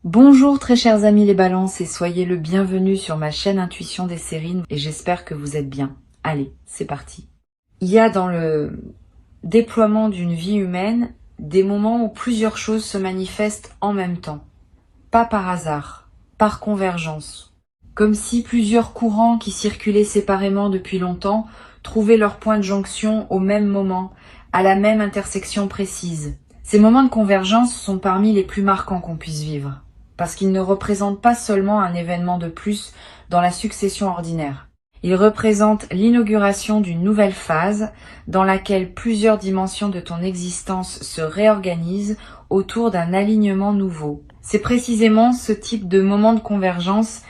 Bonjour très chers amis les balances et soyez le bienvenu sur ma chaîne Intuition des Sérines et j'espère que vous êtes bien. Allez, c'est parti. Il y a dans le déploiement d'une vie humaine des moments où plusieurs choses se manifestent en même temps. Pas par hasard, par convergence. Comme si plusieurs courants qui circulaient séparément depuis longtemps trouvaient leur point de jonction au même moment, à la même intersection précise. Ces moments de convergence sont parmi les plus marquants qu'on puisse vivre, parce qu'ils ne représentent pas seulement un événement de plus dans la succession ordinaire. Ils représentent l'inauguration d'une nouvelle phase dans laquelle plusieurs dimensions de ton existence se réorganisent autour d'un alignement nouveau. C'est précisément ce type de moment de convergence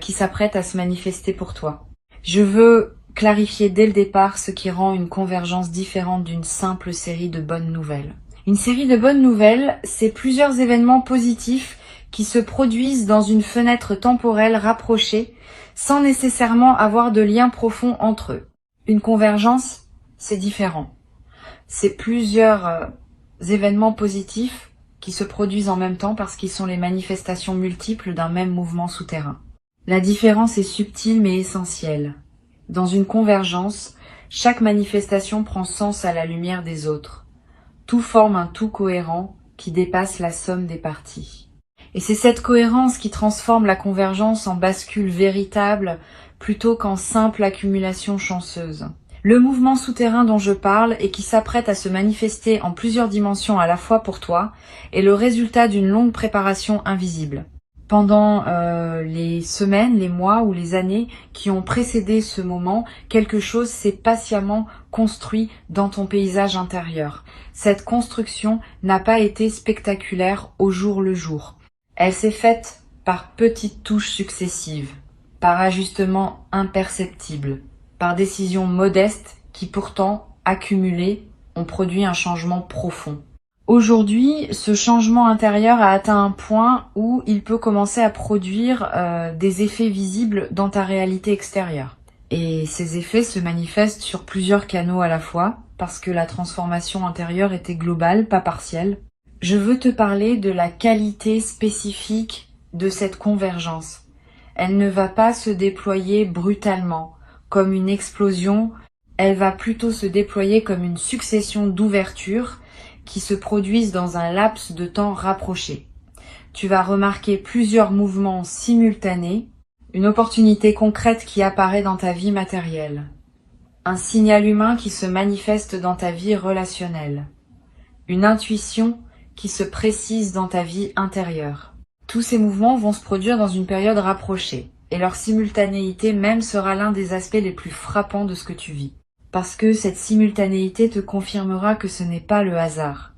qui s'apprête à se manifester pour toi. Je veux clarifier dès le départ ce qui rend une convergence différente d'une simple série de bonnes nouvelles. Une série de bonnes nouvelles, c'est plusieurs événements positifs qui se produisent dans une fenêtre temporelle rapprochée sans nécessairement avoir de lien profond entre eux. Une convergence, c'est différent. C'est plusieurs événements positifs qui se produisent en même temps parce qu'ils sont les manifestations multiples d'un même mouvement souterrain. La différence est subtile mais essentielle. Dans une convergence, chaque manifestation prend sens à la lumière des autres. Tout forme un tout cohérent qui dépasse la somme des parties. Et c'est cette cohérence qui transforme la convergence en bascule véritable plutôt qu'en simple accumulation chanceuse. Le mouvement souterrain dont je parle et qui s'apprête à se manifester en plusieurs dimensions à la fois pour toi est le résultat d'une longue préparation invisible. Pendant les semaines, les mois ou les années qui ont précédé ce moment, quelque chose s'est patiemment construit dans ton paysage intérieur. Cette construction n'a pas été spectaculaire au jour le jour. Elle s'est faite par petites touches successives, par ajustements imperceptibles, par décisions modestes qui pourtant, accumulées, ont produit un changement profond. Aujourd'hui, ce changement intérieur a atteint un point où il peut commencer à produire des effets visibles dans ta réalité extérieure. Et ces effets se manifestent sur plusieurs canaux à la fois, parce que la transformation intérieure était globale, pas partielle. Je veux te parler de la qualité spécifique de cette convergence. Elle ne va pas se déployer brutalement, comme une explosion, elle va plutôt se déployer comme une succession d'ouvertures qui se produisent dans un laps de temps rapproché. Tu vas remarquer plusieurs mouvements simultanés, une opportunité concrète qui apparaît dans ta vie matérielle, un signal humain qui se manifeste dans ta vie relationnelle, une intuition qui se précise dans ta vie intérieure. Tous ces mouvements vont se produire dans une période rapprochée, et leur simultanéité même sera l'un des aspects les plus frappants de ce que tu vis. Parce que cette simultanéité te confirmera que ce n'est pas le hasard,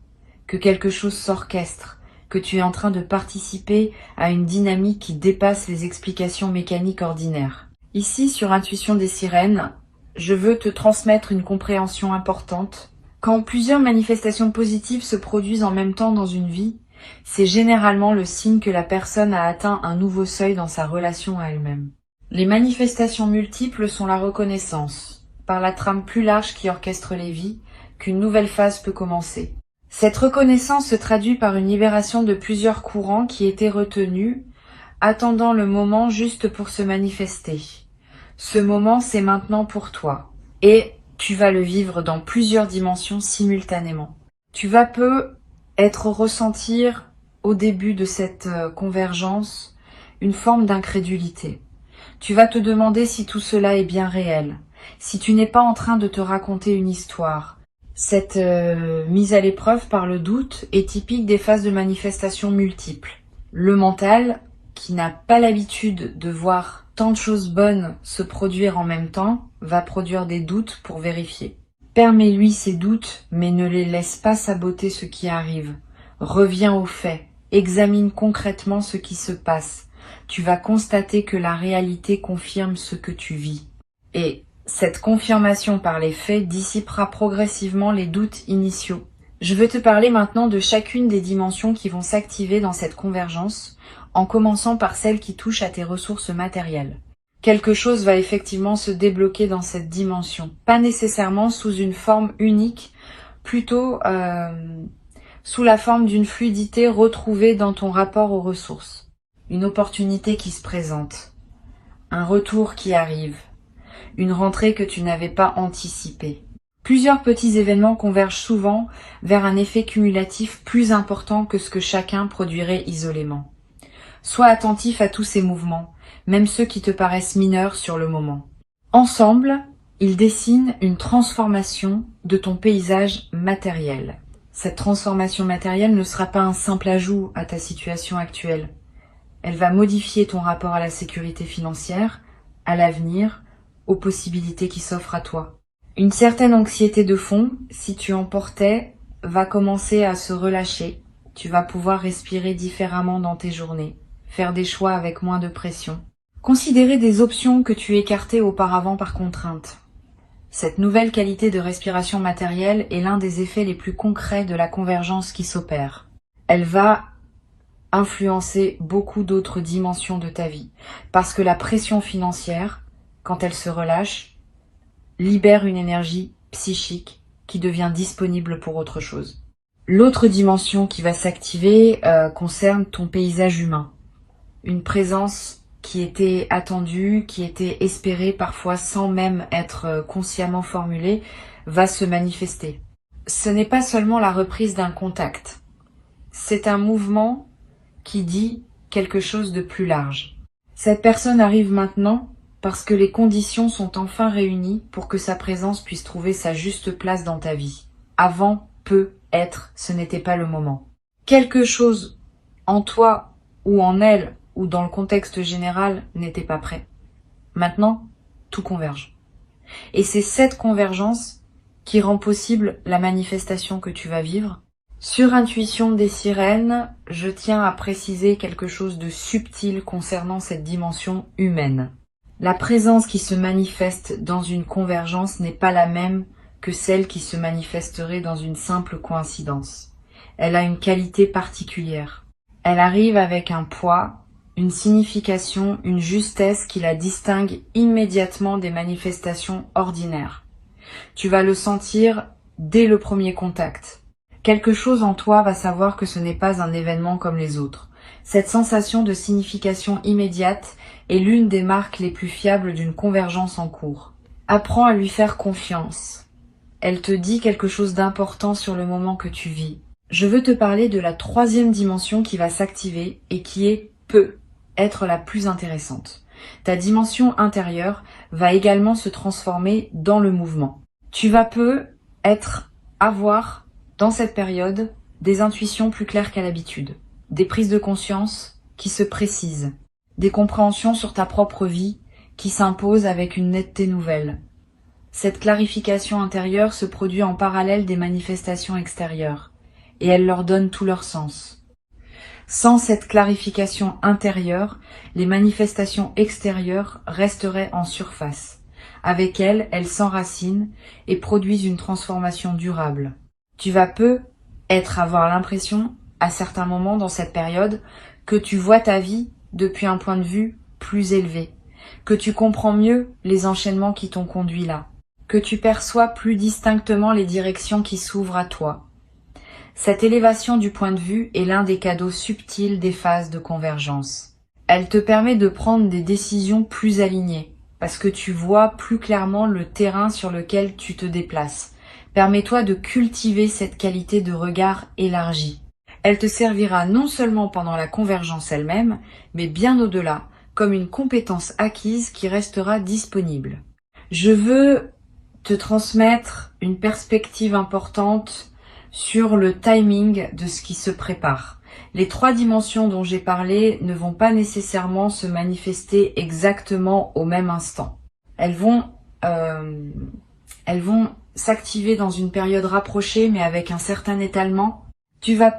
que quelque chose s'orchestre, que tu es en train de participer à une dynamique qui dépasse les explications mécaniques ordinaires. Ici, sur Intuition des Sirènes, je veux te transmettre une compréhension importante. Quand plusieurs manifestations positives se produisent en même temps dans une vie, c'est généralement le signe que la personne a atteint un nouveau seuil dans sa relation à elle-même. Les manifestations multiples sont la reconnaissance, par la trame plus large qui orchestre les vies, qu'une nouvelle phase peut commencer. Cette reconnaissance se traduit par une libération de plusieurs courants qui étaient retenus, attendant le moment juste pour se manifester. Ce moment, c'est maintenant pour toi, et tu vas le vivre dans plusieurs dimensions simultanément. Tu vas ressentir au début de cette convergence une forme d'incrédulité. Tu vas te demander si tout cela est bien réel, si tu n'es pas en train de te raconter une histoire. Cette mise à l'épreuve par le doute est typique des phases de manifestation multiples. Le mental, qui n'a pas l'habitude de voir tant de choses bonnes se produire en même temps, va produire des doutes pour vérifier. Permets-lui ces doutes, mais ne les laisse pas saboter ce qui arrive. Reviens aux faits, examine concrètement ce qui se passe. Tu vas constater que la réalité confirme ce que tu vis. Et cette confirmation par les faits dissipera progressivement les doutes initiaux. Je veux te parler maintenant de chacune des dimensions qui vont s'activer dans cette convergence, en commençant par celle qui touche à tes ressources matérielles. Quelque chose va effectivement se débloquer dans cette dimension, pas nécessairement sous une forme unique, plutôt sous la forme d'une fluidité retrouvée dans ton rapport aux ressources. Une opportunité qui se présente, un retour qui arrive, une rentrée que tu n'avais pas anticipée. Plusieurs petits événements convergent souvent vers un effet cumulatif plus important que ce que chacun produirait isolément. Sois attentif à tous ces mouvements, même ceux qui te paraissent mineurs sur le moment. Ensemble, ils dessinent une transformation de ton paysage matériel. Cette transformation matérielle ne sera pas un simple ajout à ta situation actuelle. Elle va modifier ton rapport à la sécurité financière, à l'avenir, aux possibilités qui s'offrent à toi. Une certaine anxiété de fond, si tu en portais, va commencer à se relâcher. Tu vas pouvoir respirer différemment dans tes journées, faire des choix avec moins de pression. Considérer des options que tu écartais auparavant par contrainte. Cette nouvelle qualité de respiration matérielle est l'un des effets les plus concrets de la convergence qui s'opère. Elle va influencer beaucoup d'autres dimensions de ta vie, parce que la pression financière, quand elle se relâche, libère une énergie psychique qui devient disponible pour autre chose. L'autre dimension qui va s'activer concerne ton paysage humain. Une présence qui était attendue, qui était espérée parfois sans même être consciemment formulée, va se manifester. Ce n'est pas seulement la reprise d'un contact. C'est un mouvement qui dit quelque chose de plus large. Cette personne arrive maintenant parce que les conditions sont enfin réunies pour que sa présence puisse trouver sa juste place dans ta vie. Avant, peut être, ce n'était pas le moment. Quelque chose en toi ou en elle ou dans le contexte général n'était pas prêt. Maintenant, tout converge. Et c'est cette convergence qui rend possible la manifestation que tu vas vivre. Sur Intuition des sirènes, je tiens à préciser quelque chose de subtil concernant cette dimension humaine. La présence qui se manifeste dans une convergence n'est pas la même que celle qui se manifesterait dans une simple coïncidence. Elle a une qualité particulière. Elle arrive avec un poids, une signification, une justesse qui la distingue immédiatement des manifestations ordinaires. Tu vas le sentir dès le premier contact. Quelque chose en toi va savoir que ce n'est pas un événement comme les autres. Cette sensation de signification immédiate est l'une des marques les plus fiables d'une convergence en cours. Apprends à lui faire confiance. Elle te dit quelque chose d'important sur le moment que tu vis. Je veux te parler de la troisième dimension qui va s'activer et qui peut être la plus intéressante. Ta dimension intérieure va également se transformer dans le mouvement. Tu vas avoir dans cette période des intuitions plus claires qu'à l'habitude, des prises de conscience qui se précisent, des compréhensions sur ta propre vie qui s'imposent avec une netteté nouvelle. Cette clarification intérieure se produit en parallèle des manifestations extérieures, et elle leur donne tout leur sens. Sans cette clarification intérieure, les manifestations extérieures resteraient en surface. Avec elles, elles s'enracinent et produisent une transformation durable. Tu vas avoir l'impression, à certains moments dans cette période, que tu vois ta vie depuis un point de vue plus élevé, que tu comprends mieux les enchaînements qui t'ont conduit là, que tu perçois plus distinctement les directions qui s'ouvrent à toi. Cette élévation du point de vue est l'un des cadeaux subtils des phases de convergence. Elle te permet de prendre des décisions plus alignées, parce que tu vois plus clairement le terrain sur lequel tu te déplaces. Permets-toi de cultiver cette qualité de regard élargi. Elle te servira non seulement pendant la convergence elle-même, mais bien au-delà, comme une compétence acquise qui restera disponible. Je veux te transmettre une perspective importante sur le timing de ce qui se prépare. Les trois dimensions dont j'ai parlé ne vont pas nécessairement se manifester exactement au même instant. Elles vont s'activer dans une période rapprochée mais avec un certain étalement. Tu vas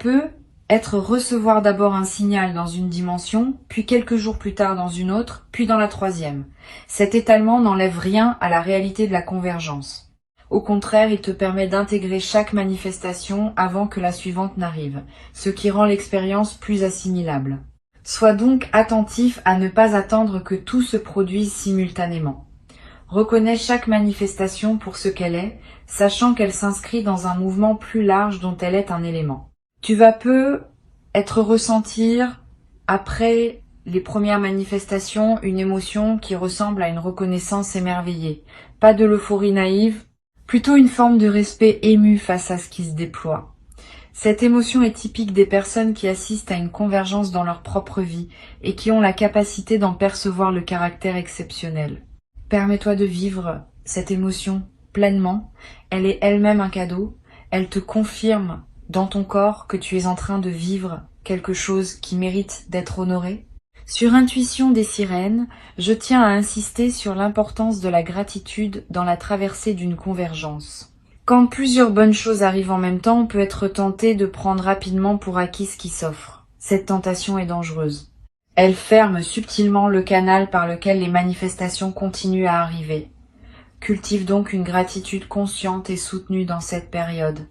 recevoir d'abord un signal dans une dimension, puis quelques jours plus tard dans une autre, puis dans la troisième. Cet étalement n'enlève rien à la réalité de la convergence. Au contraire, il te permet d'intégrer chaque manifestation avant que la suivante n'arrive, ce qui rend l'expérience plus assimilable. Sois donc attentif à ne pas attendre que tout se produise simultanément. Reconnais chaque manifestation pour ce qu'elle est, sachant qu'elle s'inscrit dans un mouvement plus large dont elle est un élément. Tu vas peu être ressentir, après les premières manifestations, une émotion qui ressemble à une reconnaissance émerveillée. Pas de l'euphorie naïve, plutôt une forme de respect ému face à ce qui se déploie. Cette émotion est typique des personnes qui assistent à une convergence dans leur propre vie et qui ont la capacité d'en percevoir le caractère exceptionnel. Permets-toi de vivre cette émotion pleinement. Elle est elle-même un cadeau. Elle te confirme dans ton corps que tu es en train de vivre quelque chose qui mérite d'être honoré. Sur Intuition des sirènes, je tiens à insister sur l'importance de la gratitude dans la traversée d'une convergence. Quand plusieurs bonnes choses arrivent en même temps, on peut être tenté de prendre rapidement pour acquis ce qui s'offre. Cette tentation est dangereuse. Elle ferme subtilement le canal par lequel les manifestations continuent à arriver. Cultive donc une gratitude consciente et soutenue dans cette période.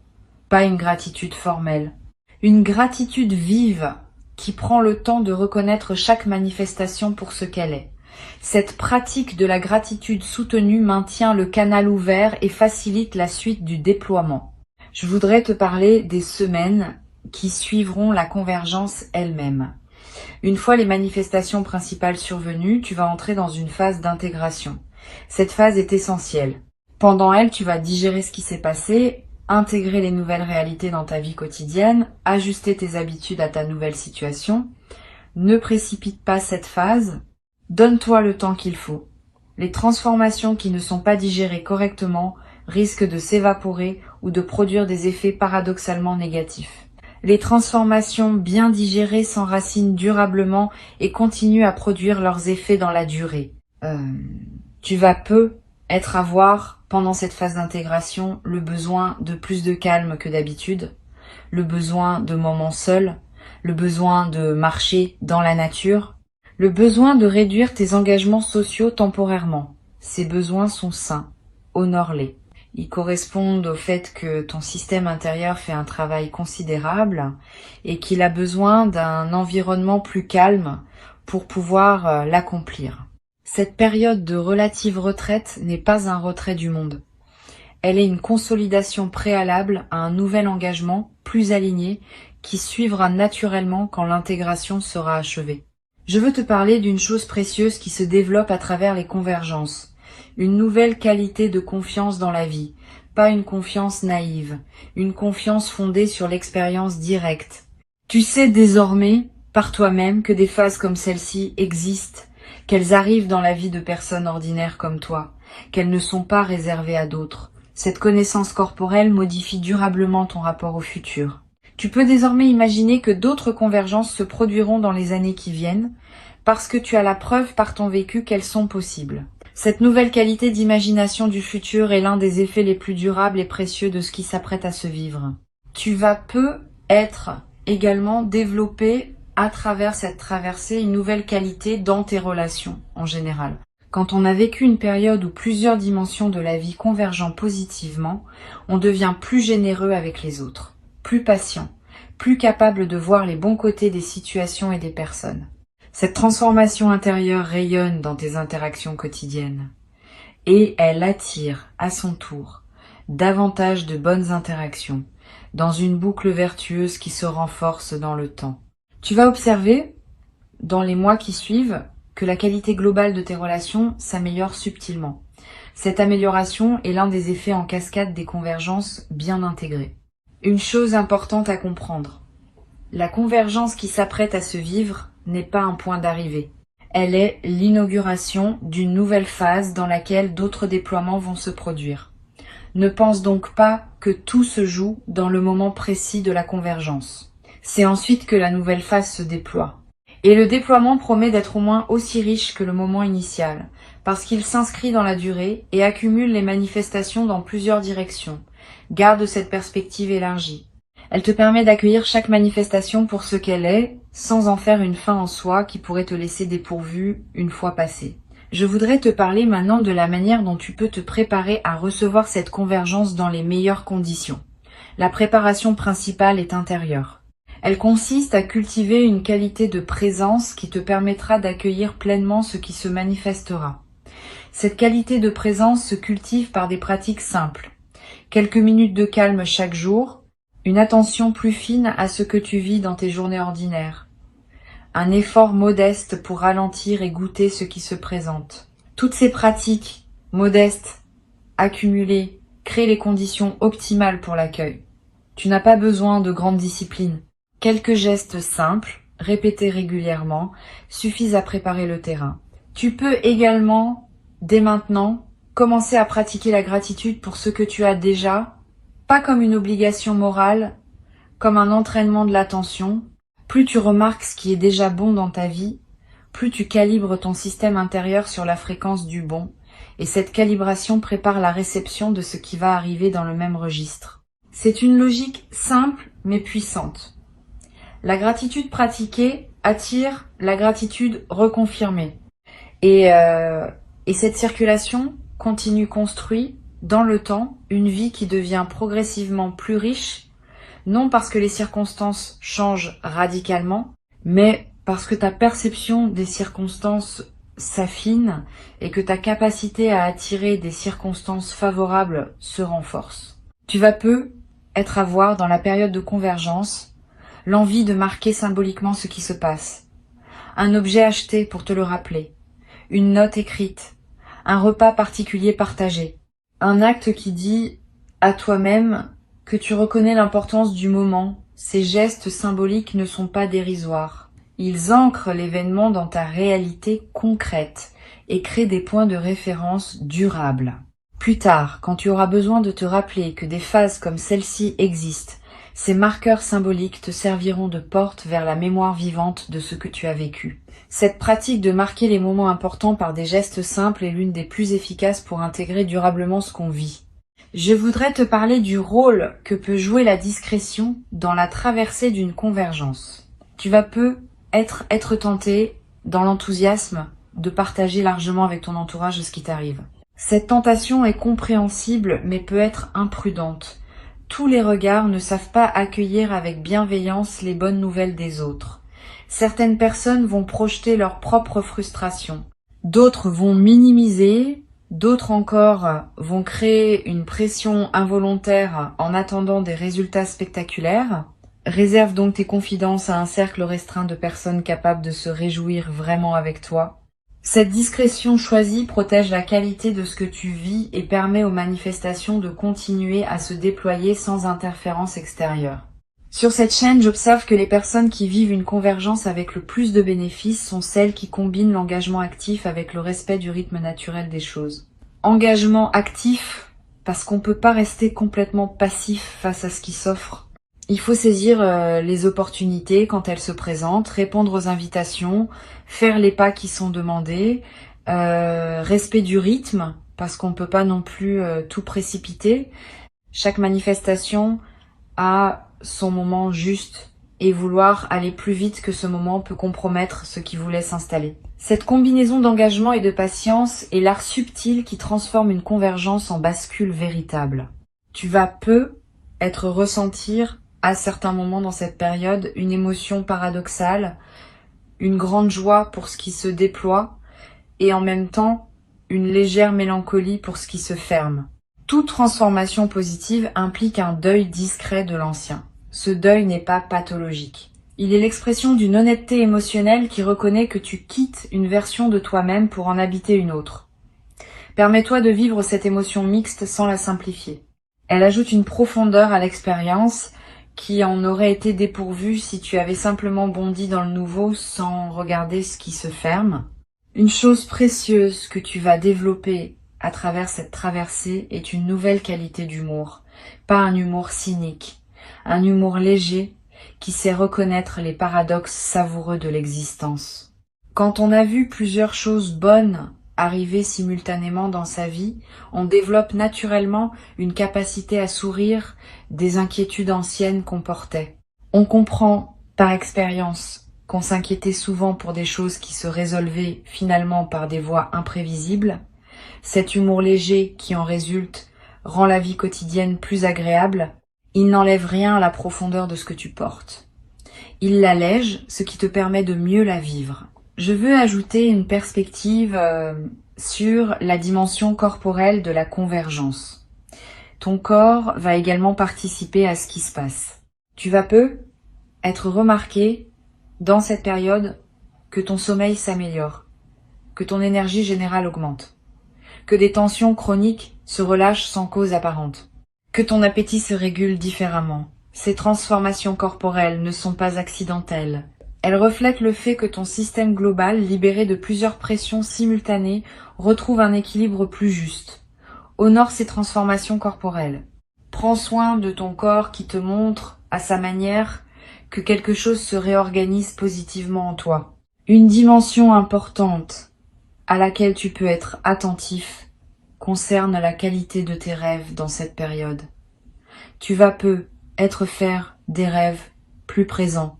Pas une gratitude formelle. Une gratitude vive qui prend le temps de reconnaître chaque manifestation pour ce qu'elle est. Cette pratique de la gratitude soutenue maintient le canal ouvert et facilite la suite du déploiement. Je voudrais te parler des semaines qui suivront la convergence elle-même. Une fois les manifestations principales survenues, tu vas entrer dans une phase d'intégration. Cette phase est essentielle. Pendant elle, tu vas digérer ce qui s'est passé, intégrer les nouvelles réalités dans ta vie quotidienne, ajuster tes habitudes à ta nouvelle situation. Ne précipite pas cette phase. Donne-toi le temps qu'il faut. Les transformations qui ne sont pas digérées correctement risquent de s'évaporer ou de produire des effets paradoxalement négatifs. Les transformations bien digérées s'enracinent durablement et continuent à produire leurs effets dans la durée. Tu vas peu être à voir pendant cette phase d'intégration le besoin de plus de calme que d'habitude, le besoin de moments seuls, le besoin de marcher dans la nature, le besoin de réduire tes engagements sociaux temporairement. Ces besoins sont sains. Honore-les. Ils correspondent au fait que ton système intérieur fait un travail considérable et qu'il a besoin d'un environnement plus calme pour pouvoir l'accomplir. Cette période de relative retraite n'est pas un retrait du monde. Elle est une consolidation préalable à un nouvel engagement plus aligné qui suivra naturellement quand l'intégration sera achevée. Je veux te parler d'une chose précieuse qui se développe à travers les convergences. Une nouvelle qualité de confiance dans la vie, pas une confiance naïve, une confiance fondée sur l'expérience directe. Tu sais désormais, par toi-même, que des phases comme celle-ci existent, qu'elles arrivent dans la vie de personnes ordinaires comme toi, qu'elles ne sont pas réservées à d'autres. Cette connaissance corporelle modifie durablement ton rapport au futur. Tu peux désormais imaginer que d'autres convergences se produiront dans les années qui viennent, parce que tu as la preuve par ton vécu qu'elles sont possibles. Cette nouvelle qualité d'imagination du futur est l'un des effets les plus durables et précieux de ce qui s'apprête à se vivre. Tu vas peu être également développé à travers cette traversée une nouvelle qualité dans tes relations en général. Quand on a vécu une période où plusieurs dimensions de la vie convergent positivement, on devient plus généreux avec les autres, plus patient, plus capable de voir les bons côtés des situations et des personnes. Cette transformation intérieure rayonne dans tes interactions quotidiennes et elle attire à son tour davantage de bonnes interactions dans une boucle vertueuse qui se renforce dans le temps. Tu vas observer, dans les mois qui suivent, que la qualité globale de tes relations s'améliore subtilement. Cette amélioration est l'un des effets en cascade des convergences bien intégrées. Une chose importante à comprendre. La convergence qui s'apprête à se vivre n'est pas un point d'arrivée. Elle est l'inauguration d'une nouvelle phase dans laquelle d'autres déploiements vont se produire. Ne pense donc pas que tout se joue dans le moment précis de la convergence. C'est ensuite que la nouvelle phase se déploie. Et le déploiement promet d'être au moins aussi riche que le moment initial, parce qu'il s'inscrit dans la durée et accumule les manifestations dans plusieurs directions. Garde cette perspective élargie. Elle te permet d'accueillir chaque manifestation pour ce qu'elle est, sans en faire une fin en soi qui pourrait te laisser dépourvu une fois passée. Je voudrais te parler maintenant de la manière dont tu peux te préparer à recevoir cette convergence dans les meilleures conditions. La préparation principale est intérieure. Elle consiste à cultiver une qualité de présence qui te permettra d'accueillir pleinement ce qui se manifestera. Cette qualité de présence se cultive par des pratiques simples. Quelques minutes de calme chaque jour, une attention plus fine à ce que tu vis dans tes journées ordinaires, un effort modeste pour ralentir et goûter ce qui se présente. Toutes ces pratiques modestes, accumulées, créent les conditions optimales pour l'accueil. Tu n'as pas besoin de grande discipline. Quelques gestes simples, répétés régulièrement, suffisent à préparer le terrain. Tu peux également, dès maintenant, commencer à pratiquer la gratitude pour ce que tu as déjà, pas comme une obligation morale, comme un entraînement de l'attention. Plus tu remarques ce qui est déjà bon dans ta vie, plus tu calibres ton système intérieur sur la fréquence du bon, et cette calibration prépare la réception de ce qui va arriver dans le même registre. C'est une logique simple mais puissante. La gratitude pratiquée attire la gratitude reconfirmée. Et cette circulation continue construit dans le temps une vie qui devient progressivement plus riche, non parce que les circonstances changent radicalement, mais parce que ta perception des circonstances s'affine et que ta capacité à attirer des circonstances favorables se renforce. Tu vas peu être à voir dans la période de convergence l'envie de marquer symboliquement ce qui se passe. Un objet acheté pour te le rappeler, une note écrite, un repas particulier partagé, un acte qui dit à toi-même que tu reconnais l'importance du moment. Ces gestes symboliques ne sont pas dérisoires. Ils ancrent l'événement dans ta réalité concrète et créent des points de référence durables. Plus tard, quand tu auras besoin de te rappeler que des phases comme celle-ci existent, ces marqueurs symboliques te serviront de porte vers la mémoire vivante de ce que tu as vécu. Cette pratique de marquer les moments importants par des gestes simples est l'une des plus efficaces pour intégrer durablement ce qu'on vit. Je voudrais te parler du rôle que peut jouer la discrétion dans la traversée d'une convergence. Tu vas peu être tenté, dans l'enthousiasme, de partager largement avec ton entourage ce qui t'arrive. Cette tentation est compréhensible mais peut être imprudente. Tous les regards ne savent pas accueillir avec bienveillance les bonnes nouvelles des autres. Certaines personnes vont projeter leur propre frustration. D'autres vont minimiser, d'autres encore vont créer une pression involontaire en attendant des résultats spectaculaires. Réserve donc tes confidences à un cercle restreint de personnes capables de se réjouir vraiment avec toi. Cette discrétion choisie protège la qualité de ce que tu vis et permet aux manifestations de continuer à se déployer sans interférence extérieure. Sur cette chaîne, j'observe que les personnes qui vivent une convergence avec le plus de bénéfices sont celles qui combinent l'engagement actif avec le respect du rythme naturel des choses. Engagement actif, parce qu'on ne peut pas rester complètement passif face à ce qui s'offre. Il faut saisir les opportunités quand elles se présentent, répondre aux invitations, faire les pas qui sont demandés, respect du rythme, parce qu'on ne peut pas non plus tout précipiter. Chaque manifestation a son moment juste et vouloir aller plus vite que ce moment peut compromettre ce qui voulait s'installer. Cette combinaison d'engagement et de patience est l'art subtil qui transforme une convergence en bascule véritable. Tu vas peu ressentir à certains moments dans cette période une émotion paradoxale, une grande joie pour ce qui se déploie et en même temps une légère mélancolie pour ce qui se ferme. Toute transformation positive implique un deuil discret de l'ancien. Ce deuil n'est pas pathologique. Il est l'expression d'une honnêteté émotionnelle qui reconnaît que tu quittes une version de toi-même pour en habiter une autre. Permets-toi de vivre cette émotion mixte sans la simplifier. Elle ajoute une profondeur à l'expérience qui en aurait été dépourvue si tu avais simplement bondi dans le nouveau sans regarder ce qui se ferme. Une chose précieuse que tu vas développer à travers cette traversée est une nouvelle qualité d'humour, pas un humour cynique, un humour léger qui sait reconnaître les paradoxes savoureux de l'existence. Quand on a vu plusieurs choses bonnes arriver simultanément dans sa vie, on développe naturellement une capacité à sourire des inquiétudes anciennes qu'on portait. On comprend par expérience qu'on s'inquiétait souvent pour des choses qui se résolvaient finalement par des voies imprévisibles. Cet humour léger qui en résulte rend la vie quotidienne plus agréable. Il n'enlève rien à la profondeur de ce que tu portes. Il l'allège, ce qui te permet de mieux la vivre. Je veux ajouter une perspective sur la dimension corporelle de la convergence. Ton corps va également participer à ce qui se passe. Tu vas peu être remarqué dans cette période que ton sommeil s'améliore, que ton énergie générale augmente, que des tensions chroniques se relâchent sans cause apparente, que ton appétit se régule différemment. Ces transformations corporelles ne sont pas accidentelles. Elles reflètent le fait que ton système global, libéré de plusieurs pressions simultanées, retrouve un équilibre plus juste. Honore ces transformations corporelles. Prends soin de ton corps qui te montre, à sa manière, que quelque chose se réorganise positivement en toi. Une dimension importante à laquelle tu peux être attentif concerne la qualité de tes rêves dans cette période. Tu vas peu faire des rêves plus présents,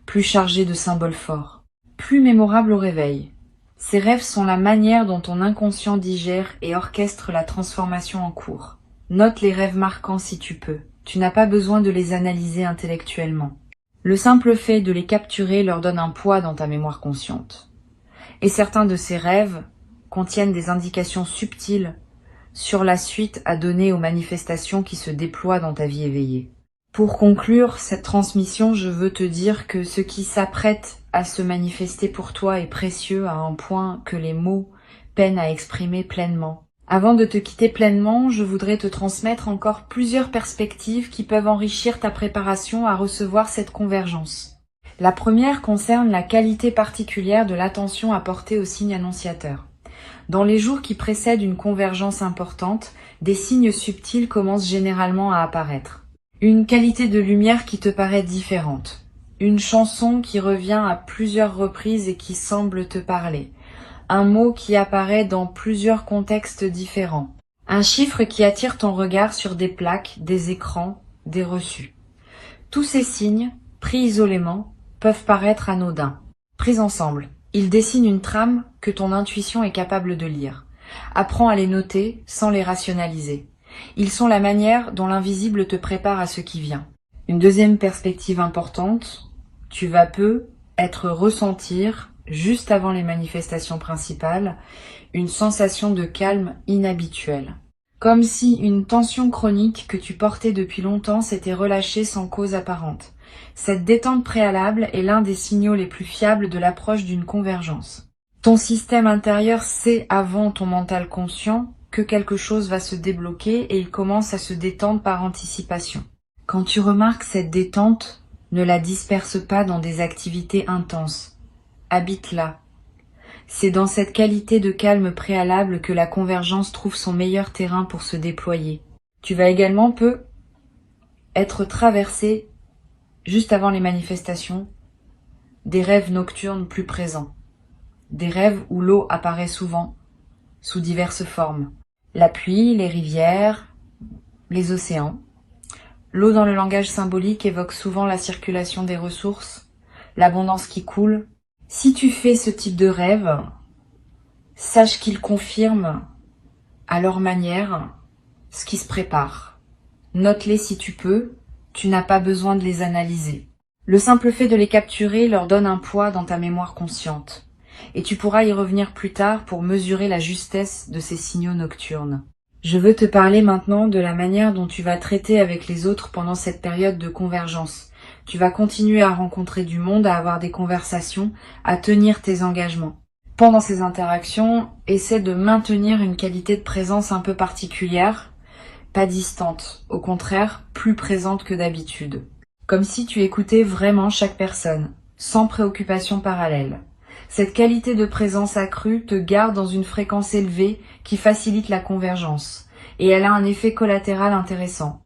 plus chargés de symboles forts, plus mémorables au réveil. Ces rêves sont la manière dont ton inconscient digère et orchestre la transformation en cours. Note les rêves marquants si tu peux. Tu n'as pas besoin de les analyser intellectuellement. Le simple fait de les capturer leur donne un poids dans ta mémoire consciente. Et certains de ces rêves contiennent des indications subtiles sur la suite à donner aux manifestations qui se déploient dans ta vie éveillée. Pour conclure cette transmission, je veux te dire que ce qui s'apprête à se manifester pour toi est précieux à un point que les mots peinent à exprimer pleinement. Avant de te quitter pleinement, je voudrais te transmettre encore plusieurs perspectives qui peuvent enrichir ta préparation à recevoir cette convergence. La première concerne la qualité particulière de l'attention apportée aux signes annonciateurs. Dans les jours qui précèdent une convergence importante, des signes subtils commencent généralement à apparaître. Une qualité de lumière qui te paraît différente. Une chanson qui revient à plusieurs reprises et qui semble te parler. Un mot qui apparaît dans plusieurs contextes différents. Un chiffre qui attire ton regard sur des plaques, des écrans, des reçus. Tous ces signes, pris isolément, peuvent paraître anodins. Pris ensemble, ils dessinent une trame que ton intuition est capable de lire. Apprends à les noter sans les rationaliser. Ils sont la manière dont l'invisible te prépare à ce qui vient. Une deuxième perspective importante, tu vas peu ressentir, juste avant les manifestations principales, une sensation de calme inhabituelle. Comme si une tension chronique que tu portais depuis longtemps s'était relâchée sans cause apparente. Cette détente préalable est l'un des signaux les plus fiables de l'approche d'une convergence. Ton système intérieur sait avant ton mental conscient que quelque chose va se débloquer et il commence à se détendre par anticipation. Quand tu remarques cette détente, ne la disperse pas dans des activités intenses. Habite-la. C'est dans cette qualité de calme préalable que la convergence trouve son meilleur terrain pour se déployer. Tu vas également peu être traversé, juste avant les manifestations, des rêves nocturnes plus présents. Des rêves où l'eau apparaît souvent, sous diverses formes. La pluie, les rivières, les océans. L'eau dans le langage symbolique évoque souvent la circulation des ressources, l'abondance qui coule. Si tu fais ce type de rêve, sache qu'ils confirment, à leur manière, ce qui se prépare. Note-les si tu peux, tu n'as pas besoin de les analyser. Le simple fait de les capturer leur donne un poids dans ta mémoire consciente. Et tu pourras y revenir plus tard pour mesurer la justesse de ces signaux nocturnes. Je veux te parler maintenant de la manière dont tu vas traiter avec les autres pendant cette période de convergence. Tu vas continuer à rencontrer du monde, à avoir des conversations, à tenir tes engagements. Pendant ces interactions, essaie de maintenir une qualité de présence un peu particulière, pas distante, au contraire, plus présente que d'habitude. Comme si tu écoutais vraiment chaque personne, sans préoccupation parallèle. Cette qualité de présence accrue te garde dans une fréquence élevée qui facilite la convergence. Et elle a un effet collatéral intéressant.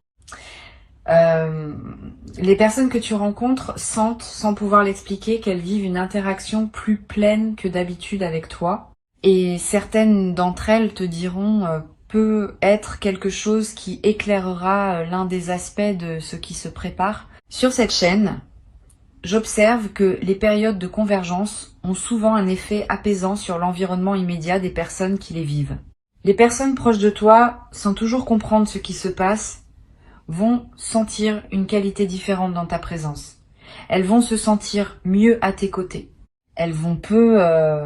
Les personnes que tu rencontres sentent, sans pouvoir l'expliquer, qu'elles vivent une interaction plus pleine que d'habitude avec toi. Et certaines d'entre elles te diront peut être quelque chose qui éclairera l'un des aspects de ce qui se prépare. Sur cette chaîne, j'observe que les périodes de convergence ont souvent un effet apaisant sur l'environnement immédiat des personnes qui les vivent. Les personnes proches de toi, sans toujours comprendre ce qui se passe, vont sentir une qualité différente dans ta présence. Elles vont se sentir mieux à tes côtés. Elles vont te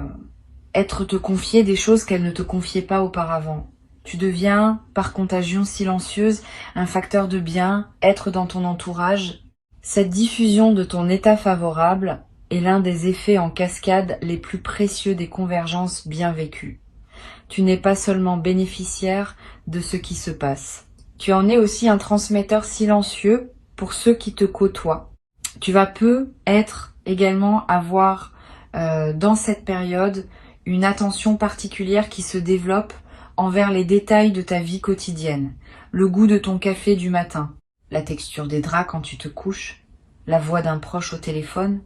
confier des choses qu'elles ne te confiaient pas auparavant. Tu deviens, par contagion silencieuse, un facteur de bien, être dans ton entourage. Cette diffusion de ton état favorable est l'un des effets en cascade les plus précieux des convergences bien vécues. Tu n'es pas seulement bénéficiaire de ce qui se passe. Tu en es aussi un transmetteur silencieux pour ceux qui te côtoient. Tu vas également avoir dans cette période une attention particulière qui se développe envers les détails de ta vie quotidienne. Le goût de ton café du matin, la texture des draps quand tu te couches, la voix d'un proche au téléphone.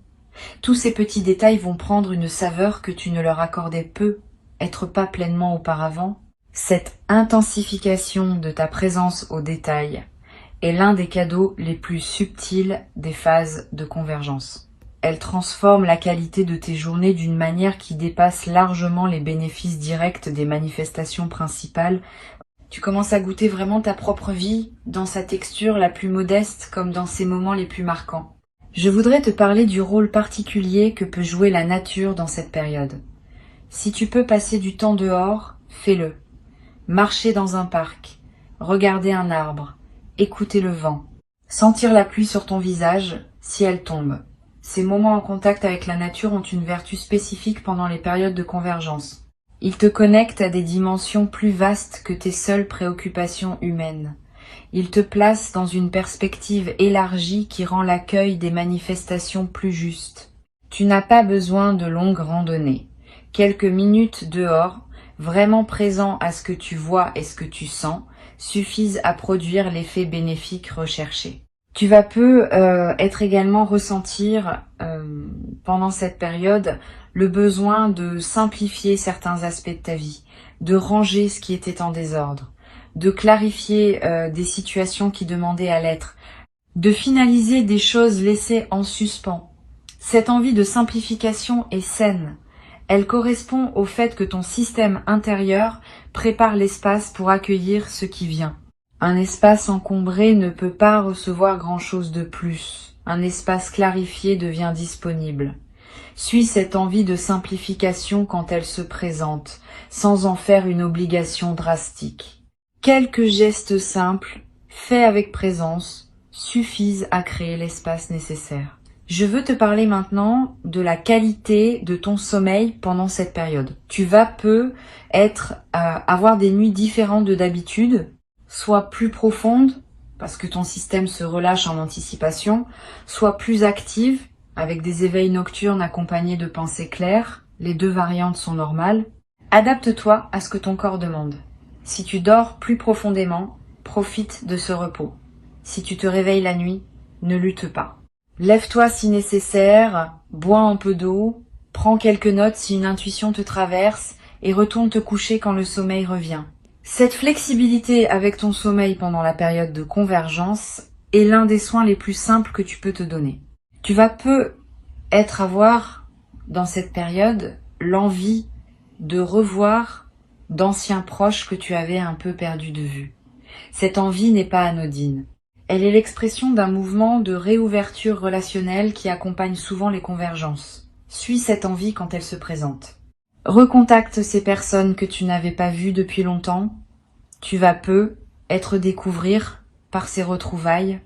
Tous ces petits détails vont prendre une saveur que tu ne leur accordais peut-être pas pleinement auparavant. Cette intensification de ta présence aux détails est l'un des cadeaux les plus subtils des phases de convergence. Elle transforme la qualité de tes journées d'une manière qui dépasse largement les bénéfices directs des manifestations principales. Tu commences à goûter vraiment ta propre vie dans sa texture la plus modeste comme dans ses moments les plus marquants. Je voudrais te parler du rôle particulier que peut jouer la nature dans cette période. Si tu peux passer du temps dehors, fais-le. Marcher dans un parc, regarder un arbre, écouter le vent, sentir la pluie sur ton visage si elle tombe. Ces moments en contact avec la nature ont une vertu spécifique pendant les périodes de convergence. Ils te connectent à des dimensions plus vastes que tes seules préoccupations humaines. Ils te placent dans une perspective élargie qui rend l'accueil des manifestations plus juste. Tu n'as pas besoin de longues randonnées. Quelques minutes dehors, vraiment présent à ce que tu vois et ce que tu sens, suffisent à produire l'effet bénéfique recherché. Tu vas être également ressentir pendant cette période le besoin de simplifier certains aspects de ta vie, de ranger ce qui était en désordre, de clarifier des situations qui demandaient à l'être, de finaliser des choses laissées en suspens. Cette envie de simplification est saine. Elle correspond au fait que ton système intérieur prépare l'espace pour accueillir ce qui vient. Un espace encombré ne peut pas recevoir grand-chose de plus. Un espace clarifié devient disponible. Suis cette envie de simplification quand elle se présente, sans en faire une obligation drastique. Quelques gestes simples, faits avec présence, suffisent à créer l'espace nécessaire. Je veux te parler maintenant de la qualité de ton sommeil pendant cette période. Tu vas avoir des nuits différentes de d'habitude, soit plus profondes, parce que ton système se relâche en anticipation, soit plus active, avec des éveils nocturnes accompagnés de pensées claires. Les deux variantes sont normales. Adapte-toi à ce que ton corps demande. Si tu dors plus profondément, profite de ce repos. Si tu te réveilles la nuit, ne lutte pas. Lève-toi si nécessaire, bois un peu d'eau, prends quelques notes si une intuition te traverse et retourne te coucher quand le sommeil revient. Cette flexibilité avec ton sommeil pendant la période de convergence est l'un des soins les plus simples que tu peux te donner. Tu vas avoir dans cette période l'envie de revoir d'anciens proches que tu avais un peu perdus de vue. Cette envie n'est pas anodine. Elle est l'expression d'un mouvement de réouverture relationnelle qui accompagne souvent les convergences. Suis cette envie quand elle se présente. Recontacte ces personnes que tu n'avais pas vues depuis longtemps. Tu vas découvrir par ces retrouvailles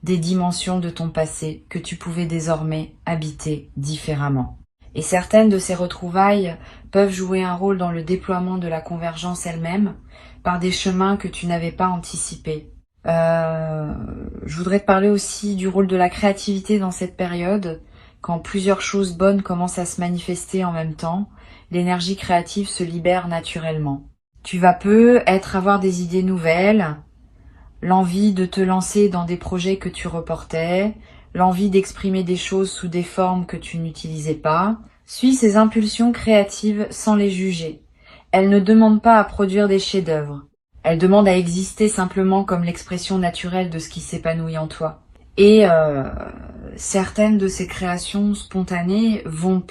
des dimensions de ton passé que tu pouvais désormais habiter différemment. Et certaines de ces retrouvailles peuvent jouer un rôle dans le déploiement de la convergence elle-même par des chemins que tu n'avais pas anticipés. Je voudrais te parler aussi du rôle de la créativité dans cette période. Quand plusieurs choses bonnes commencent à se manifester en même temps, l'énergie créative se libère naturellement. Tu vas avoir des idées nouvelles, l'envie de te lancer dans des projets que tu reportais, l'envie d'exprimer des choses sous des formes que tu n'utilisais pas. Suis ces impulsions créatives sans les juger. Elles ne demandent pas à produire des chefs-d'œuvre. Elles demandent à exister simplement comme l'expression naturelle de ce qui s'épanouit en toi. Et certaines de ces créations spontanées vont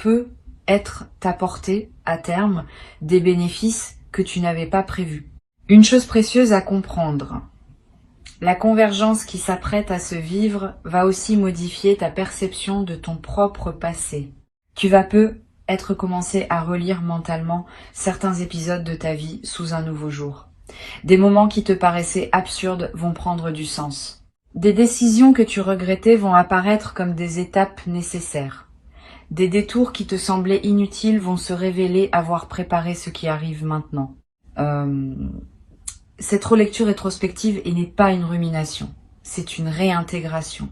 t'apporter à terme des bénéfices que tu n'avais pas prévus. Une chose précieuse à comprendre. La convergence qui s'apprête à se vivre va aussi modifier ta perception de ton propre passé. Tu vas commencer à relire mentalement certains épisodes de ta vie sous un nouveau jour. Des moments qui te paraissaient absurdes vont prendre du sens. Des décisions que tu regrettais vont apparaître comme des étapes nécessaires. Des détours qui te semblaient inutiles vont se révéler avoir préparé ce qui arrive maintenant. Cette relecture rétrospective n'est pas une rumination, c'est une réintégration.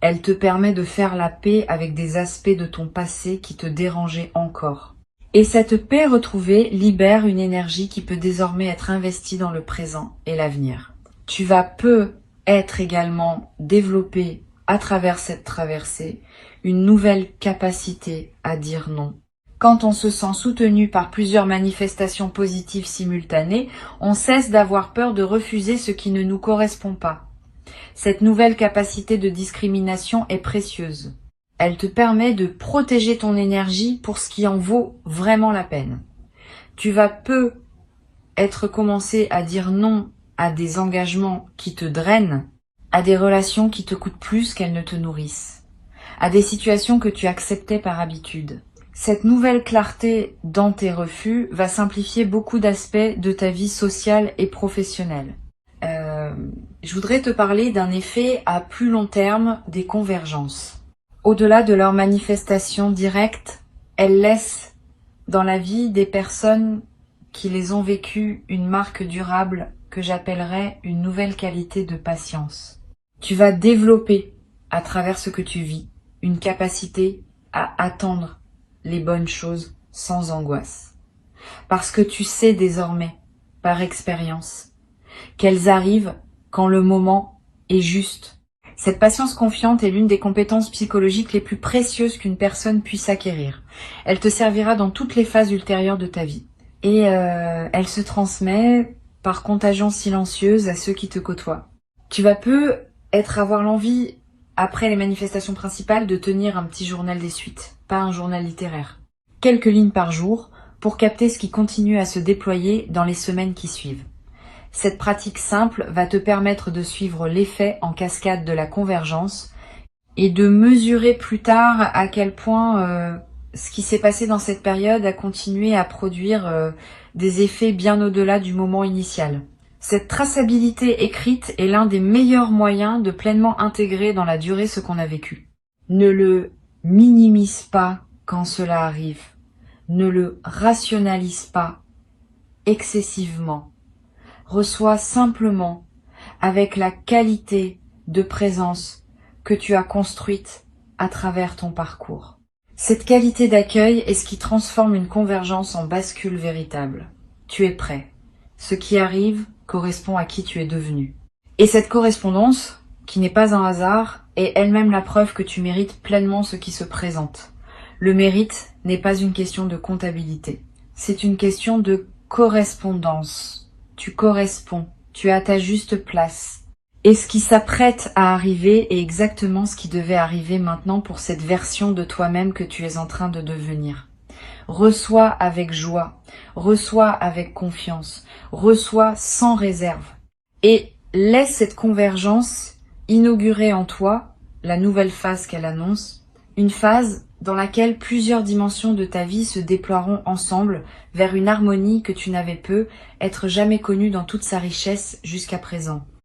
Elle te permet de faire la paix avec des aspects de ton passé qui te dérangeaient encore. Et cette paix retrouvée libère une énergie qui peut désormais être investie dans le présent et l'avenir. Tu vas peut-être également développer à travers cette traversée une nouvelle capacité à dire non. Quand on se sent soutenu par plusieurs manifestations positives simultanées, on cesse d'avoir peur de refuser ce qui ne nous correspond pas. Cette nouvelle capacité de discrimination est précieuse. Elle te permet de protéger ton énergie pour ce qui en vaut vraiment la peine. Tu vas peut-être commencer à dire non à des engagements qui te drainent, à des relations qui te coûtent plus qu'elles ne te nourrissent, à des situations que tu acceptais par habitude. Cette nouvelle clarté dans tes refus va simplifier beaucoup d'aspects de ta vie sociale et professionnelle. Je voudrais te parler d'un effet à plus long terme des convergences. Au-delà de leur manifestation directe, elles laissent dans la vie des personnes qui les ont vécues une marque durable que j'appellerais une nouvelle qualité de patience. Tu vas développer, à travers ce que tu vis, une capacité à attendre les bonnes choses sans angoisse. Parce que tu sais désormais, par expérience, qu'elles arrivent quand le moment est juste. Cette patience confiante est l'une des compétences psychologiques les plus précieuses qu'une personne puisse acquérir. Elle te servira dans toutes les phases ultérieures de ta vie. Et elle se transmet par contagion silencieuse à ceux qui te côtoient. Tu vas peut-être avoir l'envie, après les manifestations principales, de tenir un petit journal des suites, pas un journal littéraire. Quelques lignes par jour pour capter ce qui continue à se déployer dans les semaines qui suivent. Cette pratique simple va te permettre de suivre l'effet en cascade de la convergence et de mesurer plus tard à quel point ce qui s'est passé dans cette période a continué à produire des effets bien au-delà du moment initial. Cette traçabilité écrite est l'un des meilleurs moyens de pleinement intégrer dans la durée ce qu'on a vécu. Ne le minimise pas quand cela arrive. Ne le rationalise pas excessivement. Reçois simplement avec la qualité de présence que tu as construite à travers ton parcours. Cette qualité d'accueil est ce qui transforme une convergence en bascule véritable. Tu es prêt. Ce qui arrive correspond à qui tu es devenu. Et cette correspondance, qui n'est pas un hasard, est elle-même la preuve que tu mérites pleinement ce qui se présente. Le mérite n'est pas une question de comptabilité. C'est une question de correspondance. Tu corresponds, tu es à ta juste place. Et ce qui s'apprête à arriver est exactement ce qui devait arriver maintenant pour cette version de toi-même que tu es en train de devenir. Reçois avec joie, reçois avec confiance, reçois sans réserve. Et laisse cette convergence inaugurer en toi la nouvelle phase qu'elle annonce, une phase dans laquelle plusieurs dimensions de ta vie se déploieront ensemble vers une harmonie que tu n'avais peut-être jamais connue dans toute sa richesse jusqu'à présent.